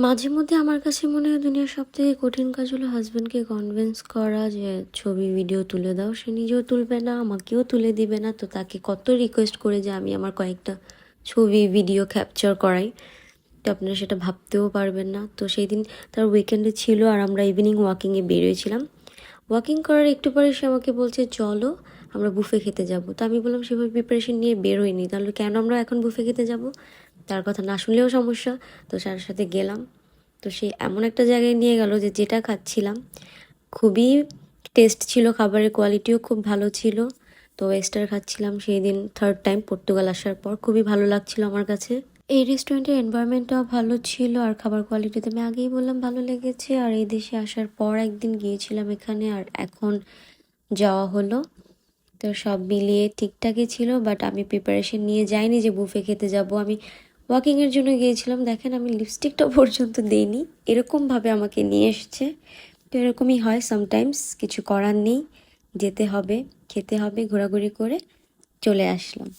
মাঝে মধ্যে আমার কাছে মনে হয় দুনিয়ার সবথেকে কঠিন কাজ হলো হাসব্যান্ডকে কনভিন্স করা যে ছবি ভিডিও তুলে দাও। সে নিজেও তুলবে না, আমাকেও তুলে দিবে না। তো তাকে কত রিকোয়েস্ট করে যে আমি আমার কয়েকটা ছবি ভিডিও ক্যাপচার করাই, তো আপনারা সেটা ভাবতেও পারবেন না। তো সেই দিন তার উইকেন্ডে ছিল আর আমরা ইভিনিং ওয়াকিংয়ে বেরিয়েছিলাম। ওয়াকিং করার একটু পরে সে আমাকে বলছে চলো আমরা বুফে খেতে যাব। তো আমি বললাম সেভাবে প্রিপারেশন নিয়ে বের হইনি, তাহলে কেন আমরা এখন বুফে খেতে যাব? তার কথা না শুনলেও সমস্যা। তো তার সাথে গেলাম। তো সে এমন একটা জায়গায় নিয়ে গেল যে যেটা খাচ্ছিলাম খুবই টেস্ট ছিল, খাবারের কোয়ালিটিও খুব ভালো ছিল। তো ওয়েস্টার খাচ্ছিলাম সেই দিন, থার্ড টাইম পর্তুগাল আসার পর। খুবই ভালো লাগছিল আমার কাছে। এই রেস্টুরেন্টের এনভায়রনমেন্টটাও ভালো ছিল আর খাবার কোয়ালিটিতে আমি আগেই বললাম ভালো লেগেছে। আর এই দেশে আসার পর একদিন গিয়েছিলাম এখানে, আর এখন যাওয়া হলো। তো সব মিলিয়ে ঠিকঠাকই ছিল, বাট আমি প্রিপারেশন নিয়ে যাইনি যে বুফে খেতে যাব। আমি ওয়াকিংয়ের জন্য গিয়েছিলাম। দেখেন আমি লিপস্টিকটা পর্যন্ত দিইনি, এরকমভাবে আমাকে নিয়ে এসছে। তো এরকমই হয় সামটাইমস, কিছু করার নেই, যেতে হবে, খেতে হবে, ঘোরাঘুরি করে চলে আসলাম।